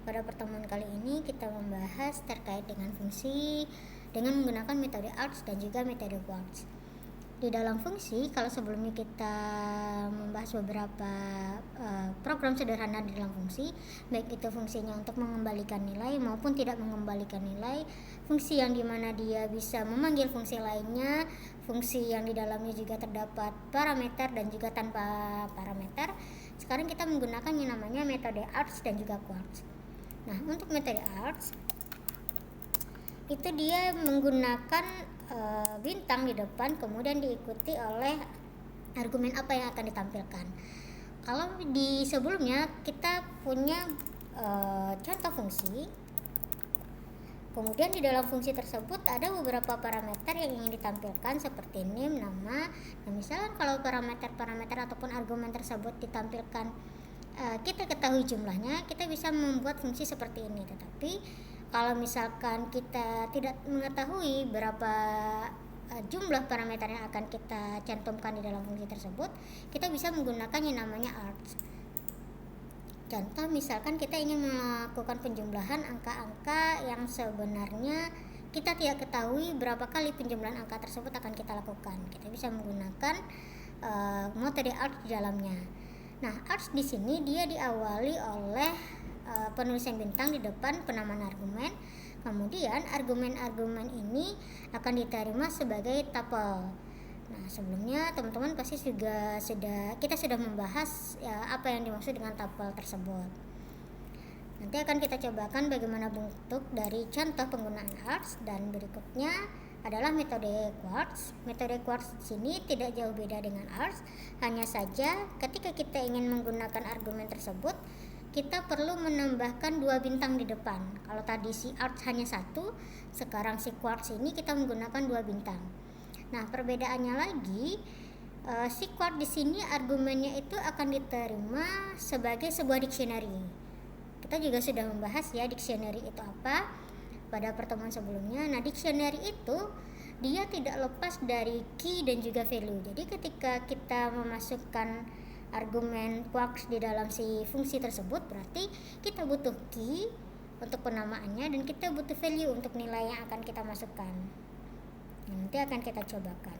Pada pertemuan kali ini kita membahas terkait dengan fungsi dengan menggunakan metode ARTS dan juga metode quartz. Di dalam fungsi, kalau sebelumnya kita membahas beberapa program sederhana di dalam fungsi, baik itu fungsinya untuk mengembalikan nilai maupun tidak mengembalikan nilai, fungsi yang dimana dia bisa memanggil fungsi lainnya, fungsi yang di dalamnya juga terdapat parameter dan juga tanpa parameter. Sekarang kita menggunakan yang namanya metode ARTS dan juga quartz. Nah, untuk metode ARTS itu dia menggunakan bintang di depan, kemudian diikuti oleh argumen apa yang akan ditampilkan. Kalau di sebelumnya kita punya contoh fungsi, kemudian di dalam fungsi tersebut ada beberapa parameter yang ingin ditampilkan seperti name, nama. Nah, misalnya kalau parameter ataupun argumen tersebut ditampilkan kita ketahui jumlahnya, kita bisa membuat fungsi seperti ini. Tetapi kalau misalkan kita tidak mengetahui berapa jumlah parameter yang akan kita cantumkan di dalam fungsi tersebut, kita bisa menggunakan yang namanya ARTS. Contoh, misalkan kita ingin melakukan penjumlahan angka-angka yang sebenarnya kita tidak ketahui berapa kali penjumlahan angka tersebut akan kita lakukan. Kita bisa menggunakan metode ARTS di dalamnya. Nah, ARTS di sini dia diawali oleh penulisan bintang di depan penamaan argumen. Kemudian argumen-argumen ini akan diterima sebagai tuple. Nah, sebelumnya teman-teman pasti kita sudah membahas apa yang dimaksud dengan tuple tersebut. Nanti akan kita cobakan bagaimana bentuk dari contoh penggunaan ARTS, dan berikutnya adalah metode quartz. Metode quartz di sini tidak jauh beda dengan ARTS, hanya saja ketika kita ingin menggunakan argumen tersebut, kita perlu menambahkan 2 bintang di depan. Kalau tadi si ARTS hanya 1, sekarang si quartz ini kita menggunakan 2 bintang. Nah, perbedaannya lagi, si quartz di sini argumennya itu akan diterima sebagai sebuah dictionary. Kita juga sudah membahas ya dictionary itu apa pada pertemuan sebelumnya. Nah, dictionary itu dia tidak lepas dari key dan juga value. Jadi ketika kita memasukkan argumen quartz di dalam si fungsi tersebut, berarti kita butuh key untuk penamaannya dan kita butuh value untuk nilai yang akan kita masukkan. Nanti akan kita cobakan.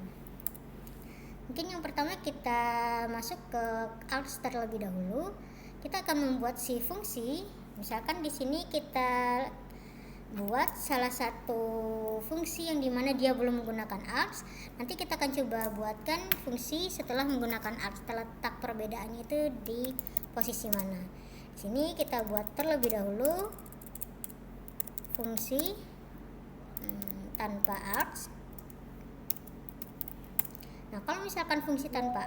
Mungkin yang pertama kita masuk ke ARTS terlebih dahulu. Kita akan membuat si fungsi. Misalkan di sini kita buat salah satu fungsi yang dimana dia belum menggunakan ARTS. Nanti kita akan coba buatkan fungsi setelah menggunakan ARTS. Letak perbedaannya itu di posisi mana. Di sini kita buat terlebih dahulu fungsi tanpa ARTS. Nah, kalau misalkan fungsi tanpa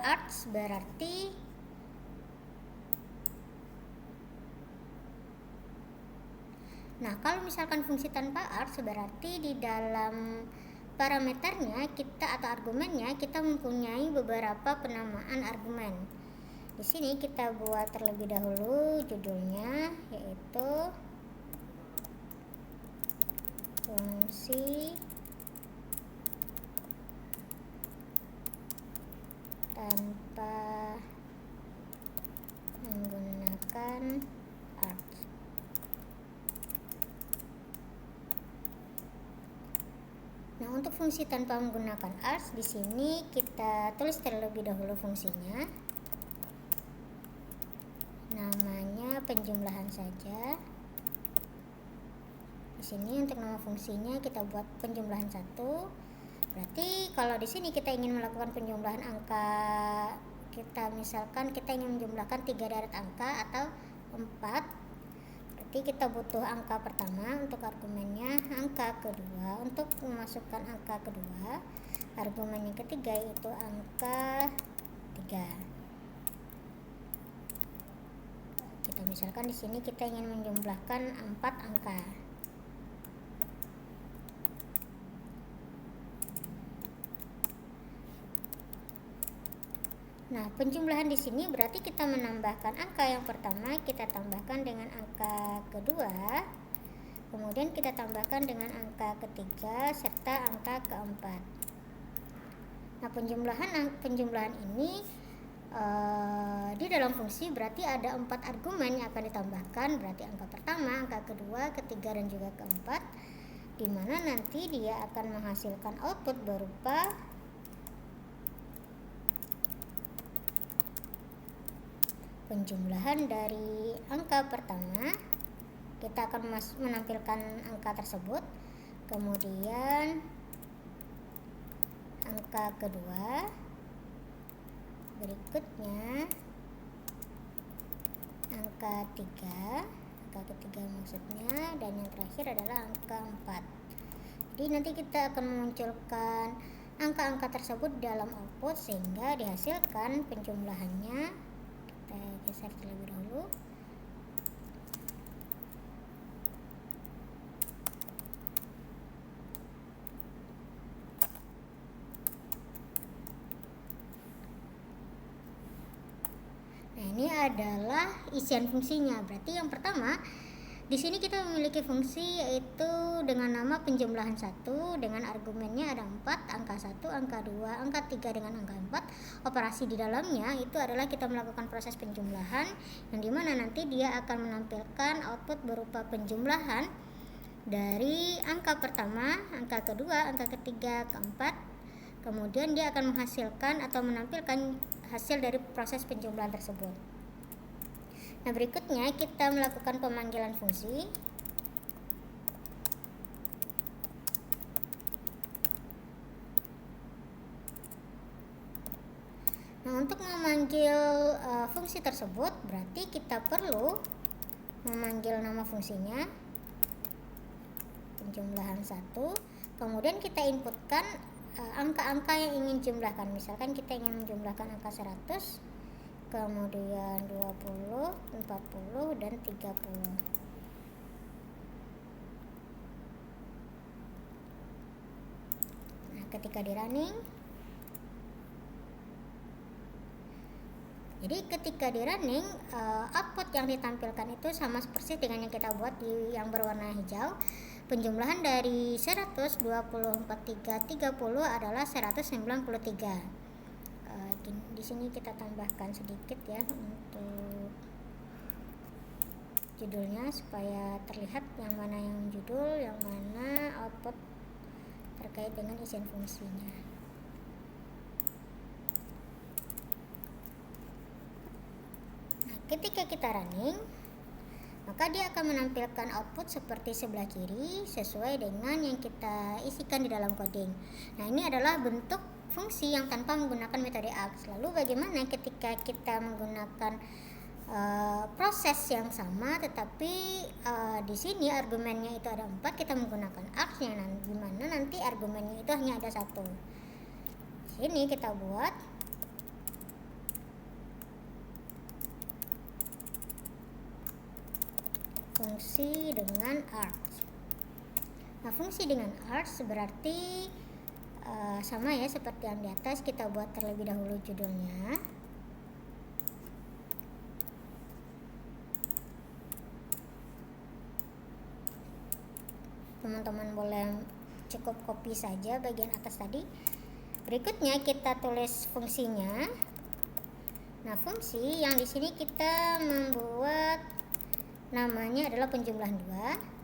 ARTS berarti di dalam parameternya atau argumennya kita mempunyai beberapa penamaan argumen. Di sini kita buat terlebih dahulu judulnya, yaitu fungsi tanpa menggunakan ARTS. Nah, untuk fungsi tanpa menggunakan ARTS di sini kita tulis terlebih dahulu fungsinya. Namanya penjumlahan saja. Di sini untuk nama fungsinya kita buat penjumlahan 1. Berarti kalau di sini kita ingin melakukan penjumlahan angka, misalkan kita ingin menjumlahkan 3 deret angka atau 4, berarti kita butuh angka pertama untuk argumennya, angka kedua untuk memasukkan angka kedua, argumen yang ketiga yaitu angka 3. Kita misalkan di sini kita ingin menjumlahkan 4 angka. Nah, penjumlahan di sini berarti kita menambahkan angka yang pertama, kita tambahkan dengan angka kedua, kemudian kita tambahkan dengan angka ketiga serta angka keempat. Nah, penjumlahan ini di dalam fungsi berarti ada 4 argumen yang akan ditambahkan, berarti angka pertama, angka kedua, ketiga, dan juga keempat, di mana nanti dia akan menghasilkan output berupa penjumlahan dari angka pertama. Kita akan menampilkan angka tersebut, kemudian angka kedua, berikutnya angka ketiga maksudnya, dan yang terakhir adalah angka 4. Jadi nanti kita akan memunculkan angka-angka tersebut dalam output sehingga dihasilkan penjumlahannya. Kita geser terlebih dahulu. Nah, ini adalah isian fungsinya. Berarti yang pertama, di sini kita memiliki fungsi yaitu dengan nama penjumlahan 1 dengan argumennya ada 4, angka 1, angka 2, angka 3 dengan angka 4. Operasi di dalamnya itu adalah kita melakukan proses penjumlahan yang dimana nanti dia akan menampilkan output berupa penjumlahan dari angka pertama, angka kedua, angka ketiga, keempat. Kemudian dia akan menghasilkan atau menampilkan hasil dari proses penjumlahan tersebut. Nah, berikutnya kita melakukan pemanggilan fungsi. Nah, untuk memanggil fungsi tersebut berarti kita perlu memanggil nama fungsinya penjumlahan 1, kemudian kita inputkan angka-angka yang ingin jumlahkan. Misalkan kita ingin menjumlahkan angka 100, kemudian 20, 40, dan 30. Nah, ketika di running, output yang ditampilkan itu sama persis dengan yang kita buat di yang berwarna hijau. Penjumlahan dari 100, 20, 43, 30 adalah 193. Di sini kita tambahkan sedikit ya untuk judulnya supaya terlihat yang mana yang judul, yang mana output terkait dengan isian fungsinya. Nah, ketika kita running, maka dia akan menampilkan output seperti sebelah kiri sesuai dengan yang kita isikan di dalam coding. Nah, ini adalah bentuk fungsi yang tanpa menggunakan metode args. Lalu bagaimana ketika kita menggunakan proses yang sama tetapi di sini argumennya itu ada 4, kita menggunakan args yang dimana nanti argumennya itu hanya ada 1. Sini kita buat fungsi dengan args. Nah, fungsi dengan args berarti sama ya seperti yang di atas. Kita buat terlebih dahulu judulnya. Teman-teman boleh cukup copy saja bagian atas tadi. Berikutnya kita tulis fungsinya. Nah, fungsi yang di sini kita membuat namanya adalah penjumlahan 2.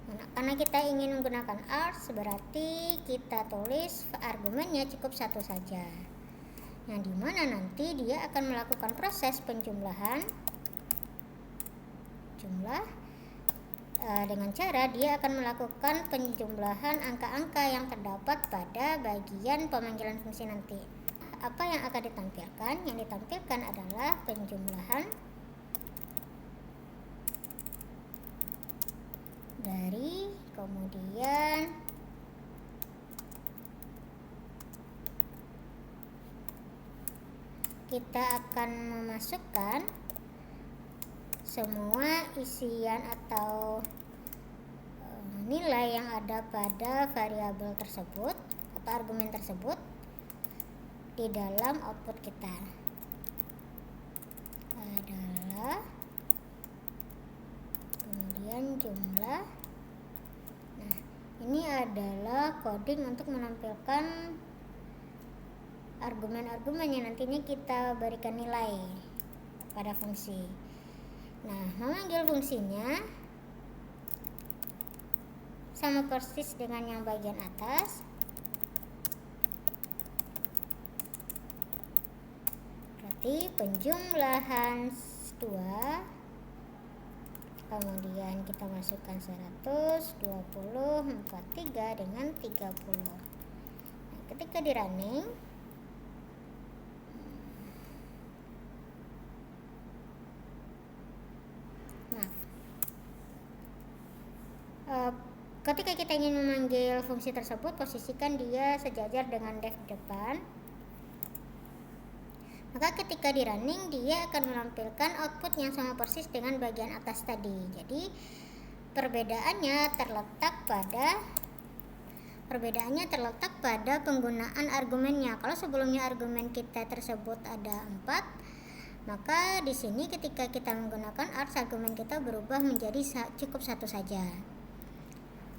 Nah, karena kita ingin menggunakan args berarti kita tulis argumennya cukup 1 saja, yang dimana nanti dia akan melakukan proses penjumlahan jumlah dengan cara dia akan melakukan penjumlahan angka-angka yang terdapat pada bagian pemanggilan fungsi nanti. Apa yang akan ditampilkan? Yang ditampilkan adalah penjumlahan dari, kemudian kita akan memasukkan semua isian atau nilai yang ada pada variabel tersebut atau argumen tersebut di dalam output kita. Adalah kemudian jumlah. Nah, ini adalah coding untuk menampilkan argumen-argumen yang nantinya kita berikan nilai pada fungsi. Nah, memanggil fungsinya sama persis dengan yang bagian atas. Berarti penjumlahan 2, kemudian kita masukkan 100, 20, 43 dengan 30. Nah, ketika di running, ketika kita ingin memanggil fungsi tersebut, posisikan dia sejajar dengan def depan. Maka ketika di running, dia akan menampilkan output yang sama persis dengan bagian atas tadi. Jadi perbedaannya terletak pada penggunaan argumennya. Kalau sebelumnya argumen kita tersebut ada 4, maka di sini ketika kita menggunakan arts, argumen kita berubah menjadi cukup 1 saja.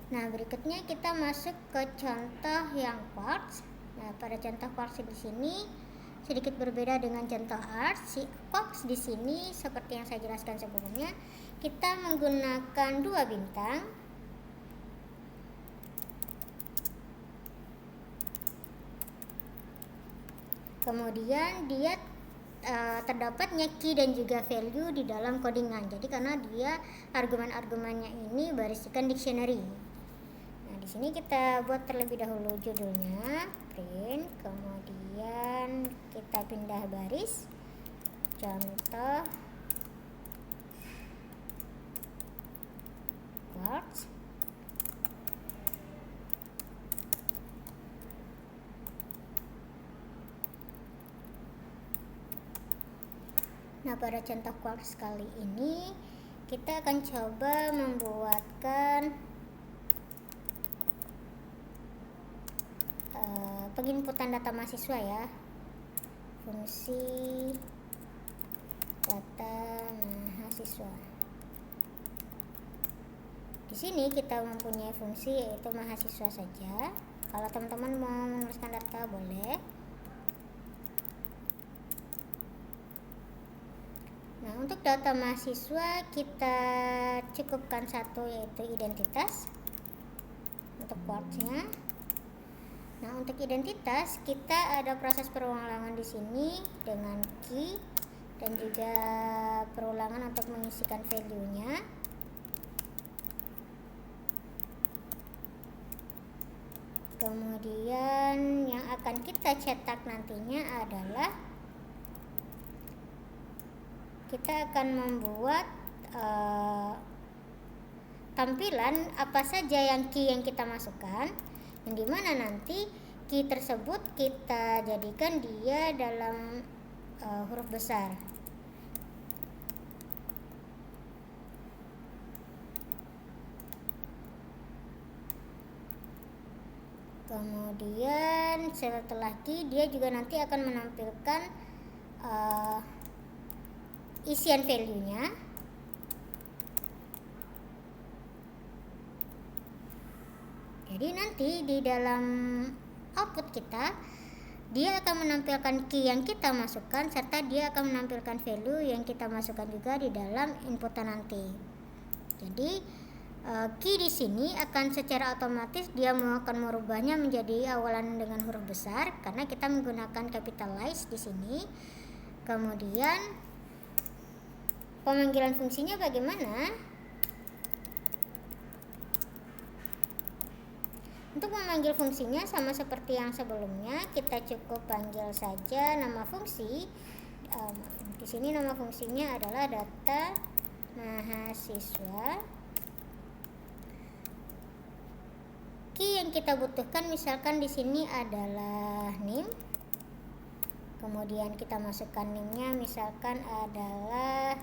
Nah, berikutnya kita masuk ke contoh yang quartz. Nah, pada contoh quartz di sini sedikit berbeda dengan contoh arts. Si quartz di sini seperti yang saya jelaskan sebelumnya, kita menggunakan 2 bintang. Kemudian dia terdapatnya key dan juga value di dalam codingan. Jadi karena dia argumen-argumennya ini berisikan dictionary. Nah, di sini kita buat terlebih dahulu judulnya print, kemudian kita pindah baris, contoh quartz. Nah, pada contoh quartz kali ini kita akan coba membuatkan penginputan data mahasiswa ya, fungsi data mahasiswa. Di sini kita mempunyai fungsi yaitu mahasiswa saja. Kalau teman-teman mau menuliskan data boleh. Nah, untuk data mahasiswa kita cukupkan 1 yaitu identitas untuk quartz-nya. Nah, untuk identitas kita ada proses perulangan di sini dengan key dan juga perulangan untuk mengisikan value-nya. Kemudian yang akan kita cetak nantinya adalah kita akan membuat tampilan apa saja yang key yang kita masukkan, yang dimana nanti key tersebut kita jadikan dia dalam huruf besar. Kemudian setelah key, dia juga nanti akan menampilkan isian value-nya. Jadi nanti di dalam output kita, dia akan menampilkan key yang kita masukkan serta dia akan menampilkan value yang kita masukkan juga di dalam inputan nanti. Jadi key di sini akan secara otomatis dia akan merubahnya menjadi awalan dengan huruf besar karena kita menggunakan capitalize di sini. Kemudian pemanggilan fungsinya bagaimana? Untuk memanggil fungsinya sama seperti yang sebelumnya, kita cukup panggil saja nama fungsi. Di sini nama fungsinya adalah data mahasiswa. Key yang kita butuhkan misalkan di sini adalah name. Kemudian kita masukkan name-nya misalkan adalah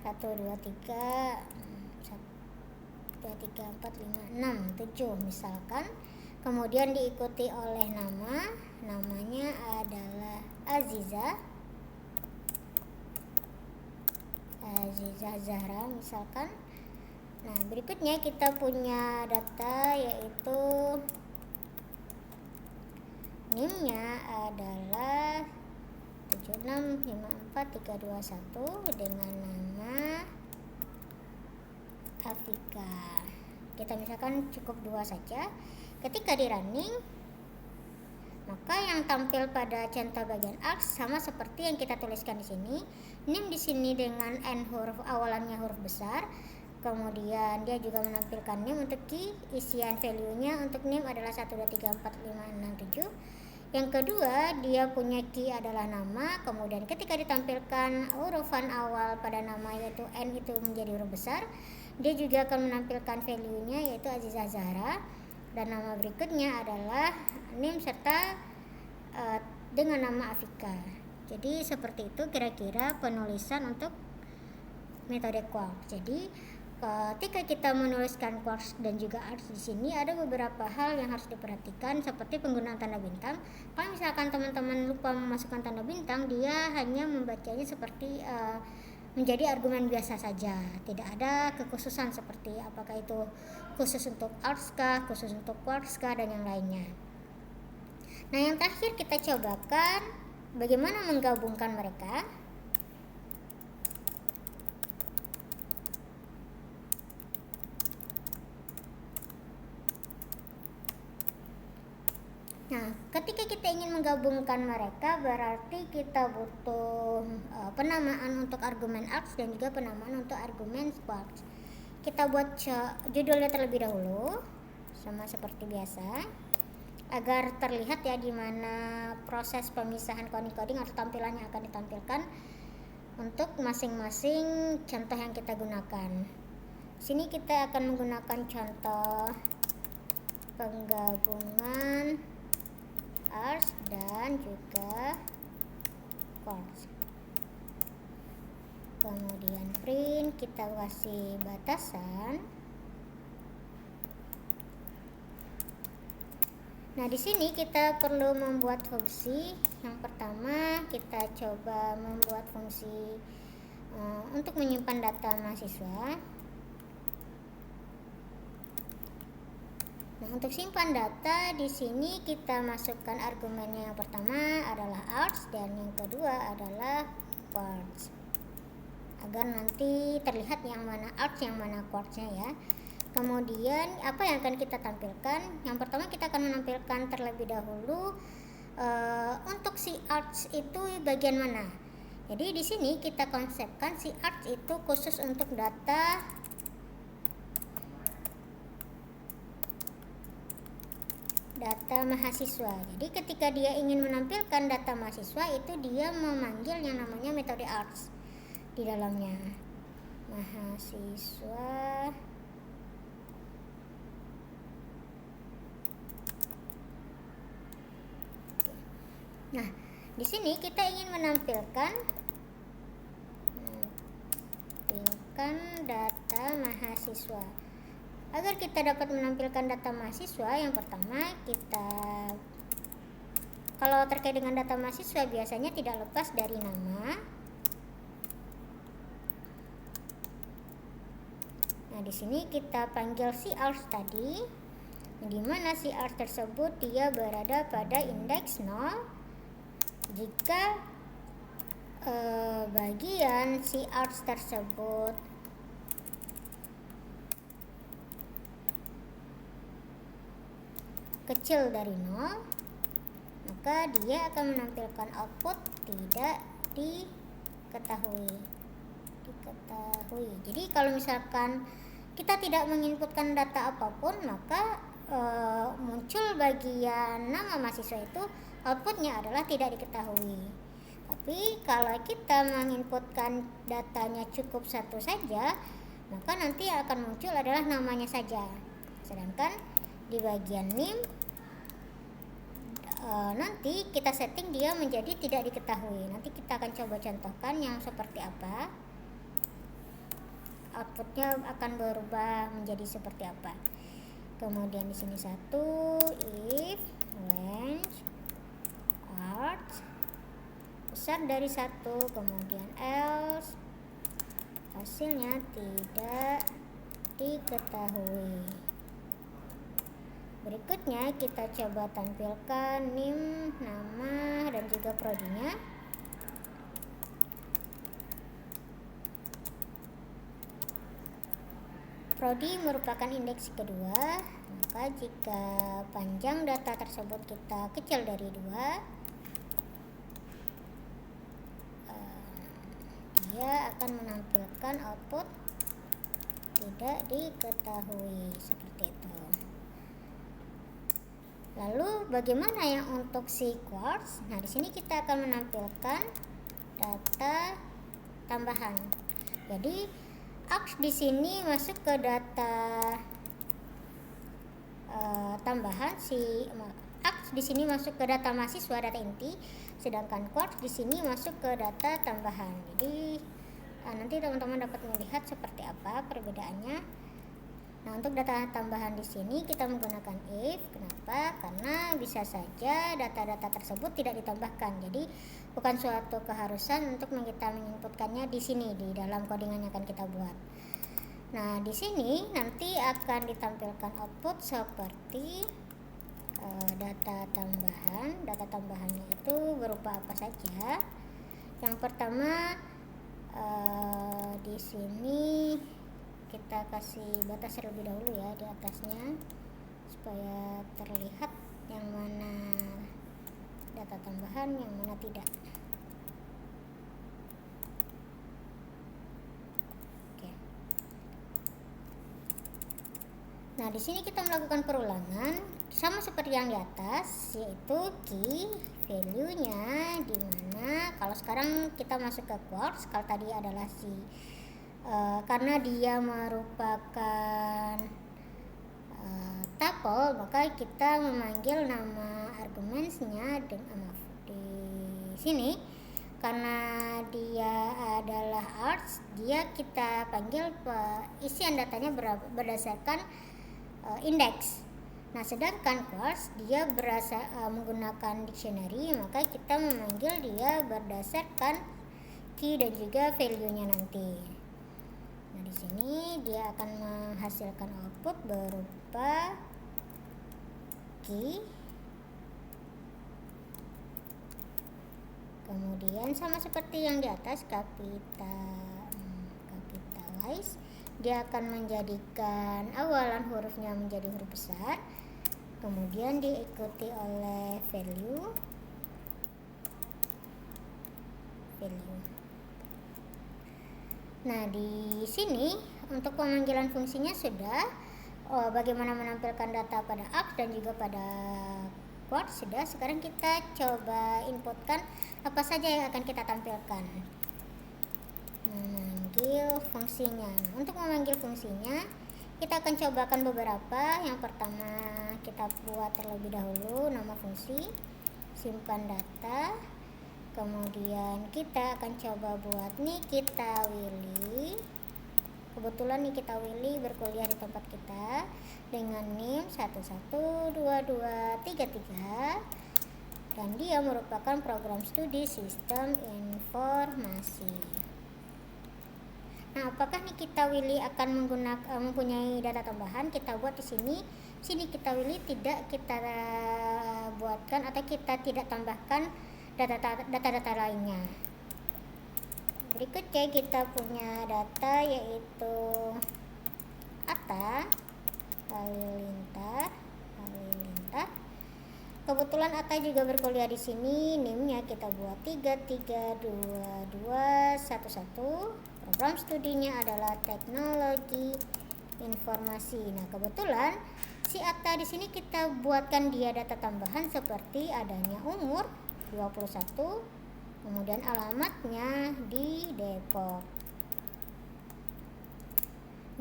1 2 3 4 5 6 7 misalkan. Kemudian diikuti oleh namanya adalah Aziza Zahra misalkan. Nah, berikutnya kita punya data yaitu NIM-nya adalah 7654321 dengan nama Afika. Kita misalkan cukup 2 saja. Ketika di running, maka yang tampil pada contoh bagian ARCS sama seperti yang kita tuliskan di sini. NIM di sini dengan N huruf awalannya huruf besar. Kemudian dia juga menampilkan NIM untuk key, isian value-nya untuk NIM adalah 1234567. Yang kedua, dia punya key adalah nama. Kemudian ketika ditampilkan hurufan awal pada nama yaitu N itu menjadi huruf besar, dia juga akan menampilkan value-nya yaitu Azizah Zahra. Dan nama berikutnya adalah NIM serta dengan nama Afika. Jadi seperti itu kira-kira penulisan untuk metode quarks. Jadi ketika kita menuliskan quarks dan juga ARCS di sini ada beberapa hal yang harus diperhatikan seperti penggunaan tanda bintang. Kalau misalkan teman-teman lupa memasukkan tanda bintang, dia hanya membacanya seperti menjadi argumen biasa saja, tidak ada kekhususan seperti apakah itu khusus untuk ARCS kah, khusus untuk quarks kah, dan yang lainnya. Nah, yang terakhir kita cobakan bagaimana menggabungkan mereka. Nah, ketika kita ingin menggabungkan mereka berarti kita butuh penamaan untuk argumen ARCS dan juga penamaan untuk argumen quarks. Kita buat judulnya terlebih dahulu sama seperti biasa agar terlihat ya di mana proses pemisahan coding atau tampilan yang akan ditampilkan untuk masing-masing contoh yang kita gunakan. Sini kita akan menggunakan contoh penggabungan ARCS dan juga quarks. Kemudian print, kita kasih batasan. Nah, di sini kita perlu membuat fungsi. Yang pertama kita coba membuat fungsi untuk menyimpan data mahasiswa. Nah, untuk simpan data di sini kita masukkan argumennya. Yang pertama adalah ARCS dan yang kedua adalah quarks. Agar nanti terlihat yang mana ARCS yang mana quarks-nya ya. Kemudian apa yang akan kita tampilkan? Yang pertama kita akan menampilkan terlebih dahulu untuk si ARCS itu bagian mana. Jadi di sini kita konsepkan si ARCS itu khusus untuk data mahasiswa. Jadi ketika dia ingin menampilkan data mahasiswa itu dia memanggil yang namanya metode ARCS di dalamnya. Mahasiswa Nah, di sini kita ingin menampilkan data mahasiswa. Agar kita dapat menampilkan data mahasiswa, yang pertama kalau terkait dengan data mahasiswa biasanya tidak lepas dari nama. Nah, di sini kita panggil si ARCS tadi, di mana si ARCS tersebut dia berada pada indeks 0 jika bagian si ARCS tersebut kecil dari 0, maka dia akan menampilkan output tidak diketahui. Jadi kalau misalkan kita tidak menginputkan data apapun, maka muncul bagian nama mahasiswa itu outputnya adalah tidak diketahui. Tapi kalau kita menginputkan datanya cukup satu saja, maka nanti akan muncul adalah namanya saja. Sedangkan di bagian NIM nanti kita setting dia menjadi tidak diketahui. Nanti kita akan coba contohkan yang seperti apa. Outputnya akan berubah menjadi seperti apa. Kemudian di sini satu if range ARCS besar dari 1, kemudian else hasilnya tidak diketahui. Berikutnya kita coba tampilkan NIM, nama, dan juga prodinya. Prodi merupakan indeks kedua, maka jika panjang data tersebut kita kecil dari 2, dia akan menampilkan output tidak diketahui seperti itu. Lalu bagaimana yang untuk si quartz? Nah, di sini kita akan menampilkan data tambahan. Jadi ARKS di sini masuk ke data tambahan, ARKS di sini masuk ke data mahasiswa, data inti, sedangkan quartz di sini masuk ke data tambahan. Jadi nanti teman-teman dapat melihat seperti apa perbedaannya. Nah, untuk data tambahan di sini kita menggunakan if. Kenapa? Karena bisa saja data-data tersebut tidak ditambahkan. Jadi bukan suatu keharusan untuk kita menginputkannya di sini di dalam codingan yang akan kita buat. Nah, di sini nanti akan ditampilkan output seperti data tambahan. Data tambahannya itu berupa apa saja? Yang pertama, di sini kita kasih batas terlebih dahulu ya di atasnya supaya terlihat yang mana data tambahan, yang mana tidak. Oke. Nah, di sini kita melakukan perulangan sama seperti yang di atas, yaitu key value-nya di mana kalau sekarang kita masuk ke quartz, kalau tadi adalah si karena dia merupakan tuple, maka kita memanggil nama arguments-nya dengan di sini. Karena dia adalah arts, dia kita panggil isian datanya berdasarkan indeks. Nah, sedangkan quartz dia menggunakan dictionary, maka kita memanggil dia berdasarkan key dan juga value-nya nanti. Nah, di sini dia akan menghasilkan output berupa key, kemudian sama seperti yang di atas capitalize, dia akan menjadikan awalan hurufnya menjadi huruf besar, kemudian diikuti oleh value. Nah, di sini untuk pemanggilan fungsinya sudah. Bagaimana menampilkan data pada ARKS dan juga pada quartz sudah. Sekarang kita coba inputkan apa saja yang akan kita tampilkan. Memanggil fungsinya. Nah, untuk memanggil fungsinya kita akan cobakan beberapa. Yang pertama kita buat terlebih dahulu nama fungsi, simpan data. Kemudian kita akan coba buat Nikita Willy. Kebetulan Nikita Willy berkuliah di tempat kita dengan NIM 112233 dan dia merupakan program studi sistem informasi. Nah, apakah Nikita Willy akan mempunyai data tambahan? Kita buat di sini. Nikita Willy tidak kita buatkan atau kita tidak tambahkan data-data lainnya. Berikutnya kita punya data yaitu Atta Halilintar. Kebetulan Atta juga berkuliah di sini. NIM-nya kita buat 332211. Program studinya adalah teknologi informasi. Nah, kebetulan si Atta di sini kita buatkan dia data tambahan seperti adanya umur 21, kemudian alamatnya di Depok.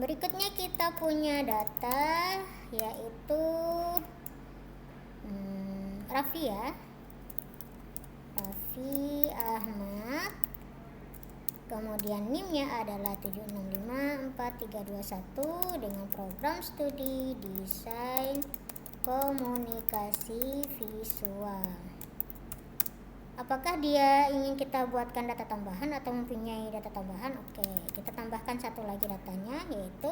Berikutnya kita punya data yaitu Raffi Ahmad, kemudian NIM-nya adalah 7654321 dengan program studi desain komunikasi visual. Apakah dia ingin kita buatkan data tambahan atau mempunyai data tambahan? Oke, kita tambahkan satu lagi datanya yaitu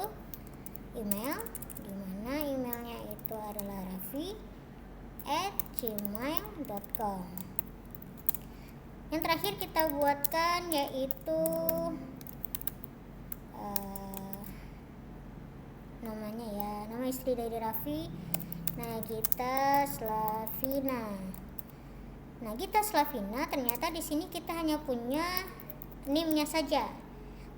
email, di mana emailnya itu adalah raffi@gmail.com. Yang terakhir kita buatkan yaitu namanya ya, nama istri dari Raffi, Nagita Slavina. Nagita Slavina, ternyata di sini kita hanya punya NIM-nya saja.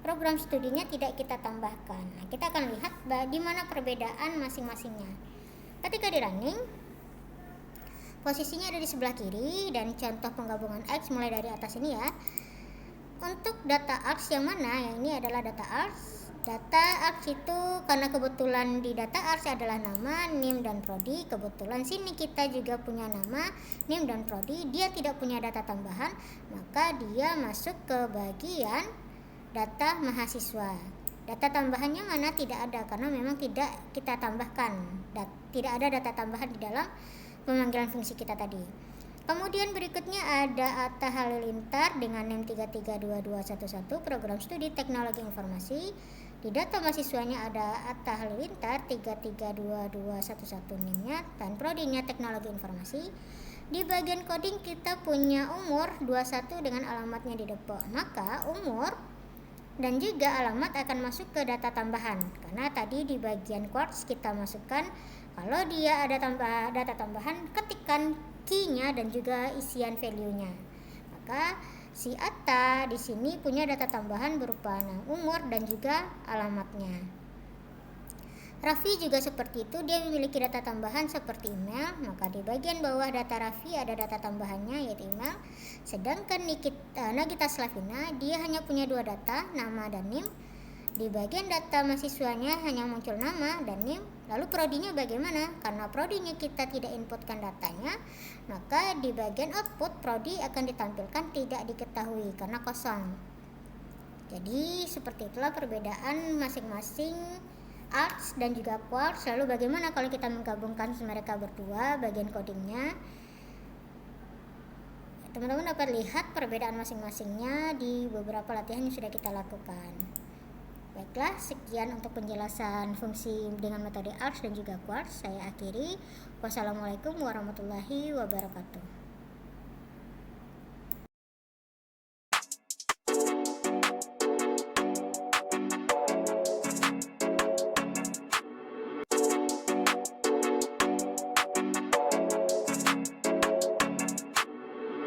Program studinya tidak kita tambahkan. Nah, kita akan lihat di mana perbedaan masing-masingnya. Ketika di running, posisinya ada di sebelah kiri dan contoh penggabungan X mulai dari atas ini ya. Untuk data ARCS yang mana? Yang ini adalah data ARCS. Data ARCS itu karena kebetulan di data ARCS adalah nama, NIM, dan prodi. Kebetulan sini kita juga punya nama, NIM, dan prodi. Dia tidak punya data tambahan, maka dia masuk ke bagian data mahasiswa. Data tambahannya mana? Tidak ada, karena memang tidak kita tambahkan. Tidak ada data tambahan di dalam pemanggilan fungsi kita tadi. Kemudian berikutnya ada Atta Halilintar dengan NIM 332211, program studi teknologi informasi. Di data mahasiswanya ada Atta Halilintar 332211 NIM-nya dan prodinya teknologi informasi. Di bagian coding kita punya umur 21 dengan alamatnya di Depok. Maka umur dan juga alamat akan masuk ke data tambahan, karena tadi di bagian quartz kita masukkan kalau dia ada data tambahan, ketikkan key-nya dan juga isian value-nya. Maka si Atta di sini punya data tambahan berupa umur dan juga alamatnya. Raffi juga seperti itu, dia memiliki data tambahan seperti email, maka di bagian bawah data Raffi ada data tambahannya yaitu email. Sedangkan Nagita Slavina dia hanya punya dua data, nama dan NIM. Di bagian data mahasiswanya hanya muncul nama dan NIM. Lalu prodinya bagaimana? Karena prodinya kita tidak inputkan datanya, maka di bagian output prodi akan ditampilkan tidak diketahui karena kosong. Jadi seperti itulah perbedaan masing-masing ARCS dan juga quartz. Lalu bagaimana kalau kita menggabungkan mereka berdua bagian codingnya? Teman-teman dapat lihat perbedaan masing-masingnya di beberapa latihan yang sudah kita lakukan. Baiklah, sekian untuk penjelasan fungsi dengan metode ARCS dan juga quartz. Saya akhiri. Wassalamualaikum warahmatullahi wabarakatuh.